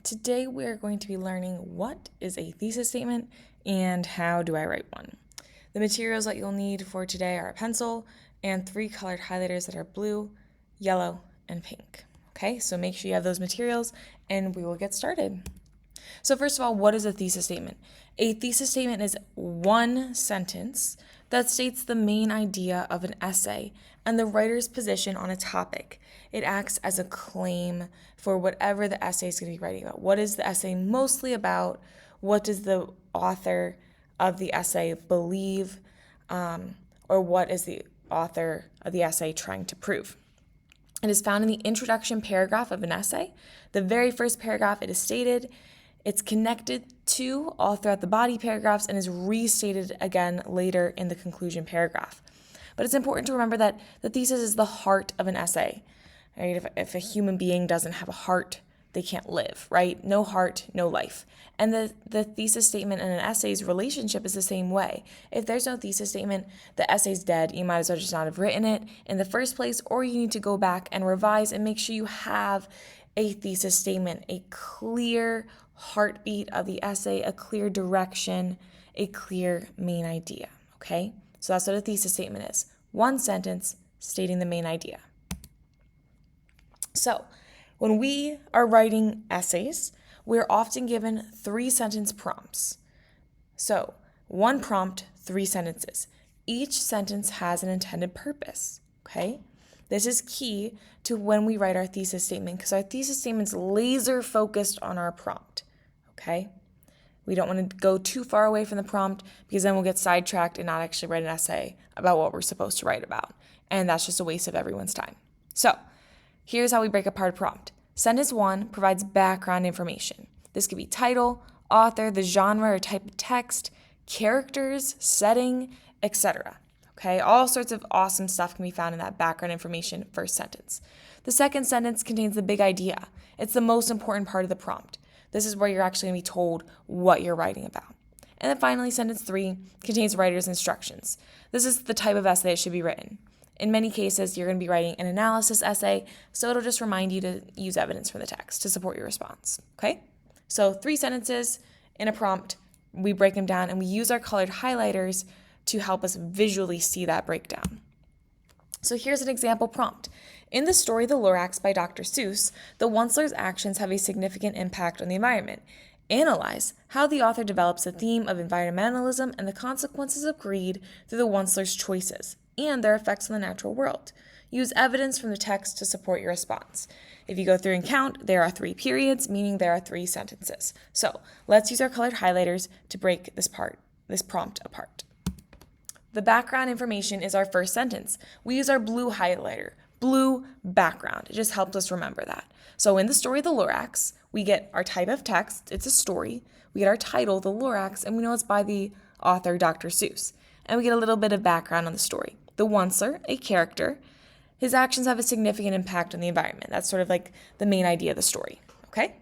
Today we are going to be learning what is a thesis statement and how do I write one. The materials that you'll need for today are a pencil and 3 colored highlighters that are blue, yellow, and pink. Okay, so make sure you have those materials and we will get started. So first of all, what is a thesis statement? A thesis statement is one sentence that states the main idea of an essay and the writer's position on a topic. It acts as a claim for whatever the essay is going to be writing about. What is the essay mostly about? What does the author of the essay believe? Or what is the author of the essay trying to prove? It is found in the introduction paragraph of an essay. The very first paragraph, it is stated. It's connected to all throughout the body paragraphs and is restated again later in the conclusion paragraph. But it's important to remember that the thesis is the heart of an essay. Right? If a human being doesn't have a heart, they can't live, right? No heart, no life. And the thesis statement and an essay's relationship is the same way. If there's no thesis statement, the essay's dead. You might as well just not have written it in the first place, or you need to go back and revise and make sure you have a thesis statement, a clear heartbeat of the essay, a clear direction, a clear main idea, okay? So that's what a thesis statement is. One sentence stating the main idea. So when we are writing essays, we're often given 3-sentence prompts. So 1 prompt, 3 sentences. Each sentence has an intended purpose, okay? This is key to when we write our thesis statement because our thesis statement's laser focused on our prompt, okay? We don't want to go too far away from the prompt because then we'll get sidetracked and not actually write an essay about what we're supposed to write about. And that's just a waste of everyone's time. So here's how we break apart a prompt. Sentence 1 provides background information. This could be title, author, the genre or type of text, characters, setting, etc. Okay, all sorts of awesome stuff can be found in that background information first sentence. The second sentence contains the big idea. It's the most important part of the prompt. This is where you're actually going to be told what you're writing about. And then finally, sentence 3 contains writer's instructions. This is the type of essay that should be written. In many cases, you're going to be writing an analysis essay, so it'll just remind you to use evidence from the text to support your response, okay? So 3 sentences in a prompt, we break them down, and we use our colored highlighters to help us visually see that breakdown. So here's an example prompt. In the story The Lorax by Dr. Seuss, the Onceler's actions have a significant impact on the environment. Analyze how the author develops the theme of environmentalism and the consequences of greed through the Onceler's choices and their effects on the natural world. Use evidence from the text to support your response. If you go through and count, there are 3 periods, meaning there are 3 sentences. So let's use our colored highlighters to break this prompt apart. The background information is our first sentence. We use our blue highlighter, blue background. It just helps us remember that. So in the story The Lorax, we get our type of text, it's a story. We get our title, The Lorax, and we know it's by the author, Dr. Seuss. And we get a little bit of background on the story. The Onceler, a character, his actions have a significant impact on the environment. That's sort of like the main idea of the story, okay?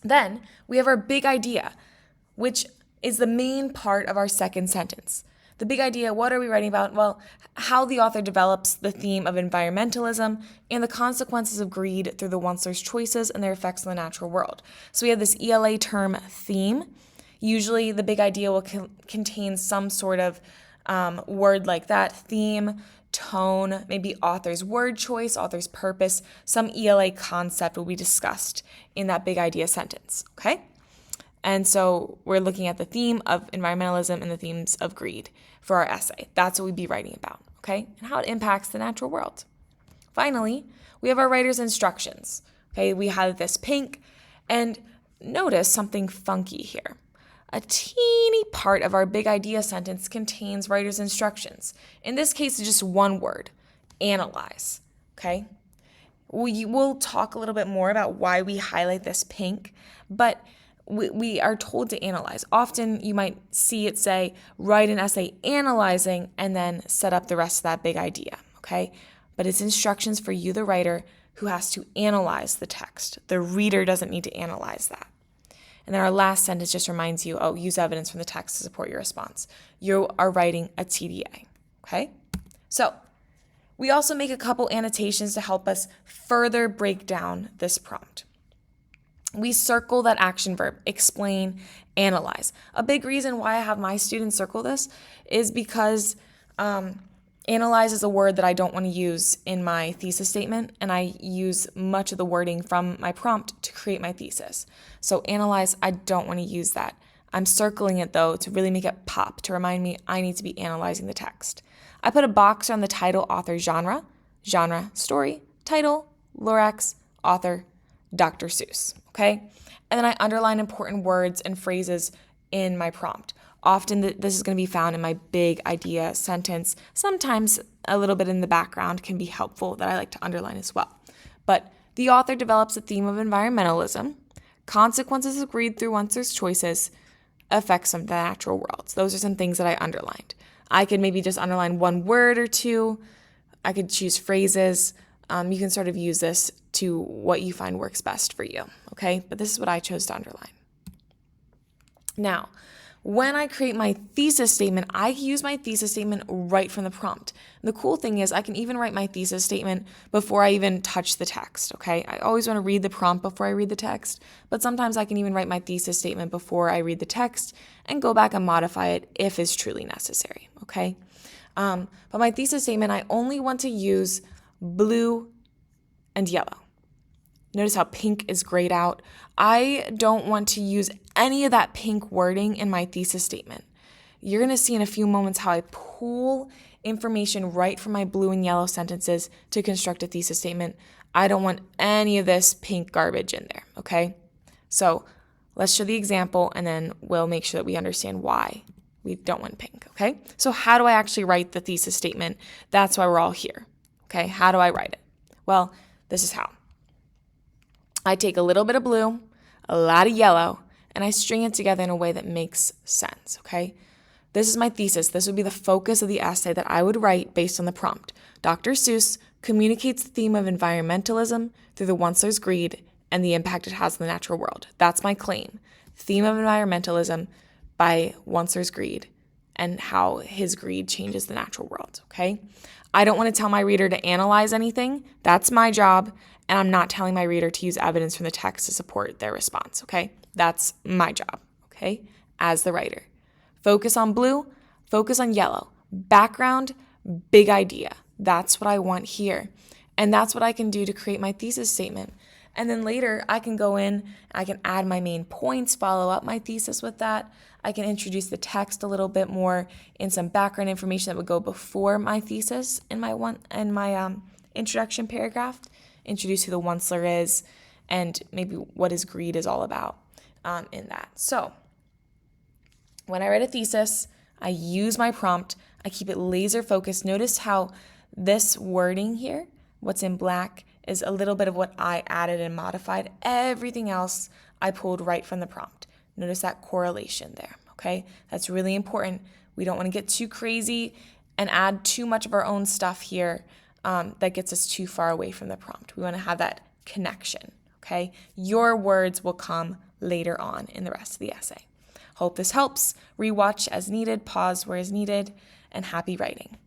Then we have our big idea, which is the main part of our second sentence. The big idea, what are we writing about? Well, how the author develops the theme of environmentalism and the consequences of greed through the Onceler's choices and their effects on the natural world. So we have this ELA term theme. Usually the big idea will contain some sort of word like that, theme, tone, maybe author's word choice, author's purpose, some ELA concept will be discussed in that big idea sentence, okay? And so we're looking at the theme of environmentalism and the themes of greed for our essay. That's what we'd be writing about, okay? And how it impacts the natural world. Finally, we have our writer's instructions, okay? We have this pink, and notice something funky here. A teeny part of our big idea sentence contains writer's instructions. In this case, it's just one word, analyze, okay? We'll talk a little bit more about why we highlight this pink, but we are told to analyze. Often you might see it say, write an essay analyzing, and then set up the rest of that big idea, okay? But it's instructions for you, the writer, who has to analyze the text. The reader doesn't need to analyze that. And then our last sentence just reminds you, use evidence from the text to support your response. You are writing a TDA, okay? So we also make a couple annotations to help us further break down this prompt. we circle that action verb, explain, analyze. A big reason why I have my students circle this is because analyze is a word that I don't want to use in my thesis statement, and I use much of the wording from my prompt to create my thesis. So analyze, I don't want to use that. I'm circling it though to really make it pop, to remind me I need to be analyzing the text. I put a box on the title, author, genre, story, title, Lorax, author, Dr. Seuss, okay? And then I underline important words and phrases in my prompt. Often this is going to be found in my big idea sentence. Sometimes a little bit in the background can be helpful that I like to underline as well. But the author develops a theme of environmentalism, consequences agreed through one's choices, effects of the natural world. So those are some things that I underlined. I could maybe just underline one word or two. I could choose phrases. You can sort of use this to what you find works best for you, okay? But this is what I chose to underline. Now, when I create my thesis statement, I use my thesis statement right from the prompt. The cool thing is I can even write my thesis statement before I even touch the text, okay? I always want to read the prompt before I read the text, but sometimes I can even write my thesis statement before I read the text and go back and modify it if it's truly necessary, okay? But my thesis statement, I only want to use blue and yellow. Notice how pink is grayed out. I don't want to use any of that pink wording in my thesis statement. You're going to see in a few moments how I pull information right from my blue and yellow sentences to construct a thesis statement. I don't want any of this pink garbage in there, okay? So let's show the example and then we'll make sure that we understand why we don't want pink, okay? So how do I actually write the thesis statement? That's why we're all here, okay? How do I write it? Well, this is how. I take a little bit of blue, a lot of yellow, and I string it together in a way that makes sense, okay? This is my thesis. This would be the focus of the essay that I would write based on the prompt. Dr. Seuss communicates the theme of environmentalism through the once there's greed and the impact it has on the natural world. That's my claim. Theme of environmentalism by once there's greed and how his greed changes the natural world, okay? I don't want to tell my reader to analyze anything. That's my job. And I'm not telling my reader to use evidence from the text to support their response, okay? That's my job, okay? As the writer. Focus on blue, focus on yellow. Background, big idea. That's what I want here. And that's what I can do to create my thesis statement. And then later I can go in, I can add my main points, follow up my thesis with that. I can introduce the text a little bit more in some background information that would go before my thesis in my introduction paragraph. Introduce who the onceler is and maybe what his greed is all about in that. So when I write a thesis, I use my prompt. I keep it laser focused. Notice how this wording here, what's in black, is a little bit of what I added and modified. Everything else I pulled right from the prompt. Notice that correlation there, okay? That's really important. We don't want to get too crazy and add too much of our own stuff here that gets us too far away from the prompt. We want to have that connection, okay? Your words will come later on in the rest of the essay. Hope this helps. Rewatch as needed, pause where is needed, and happy writing.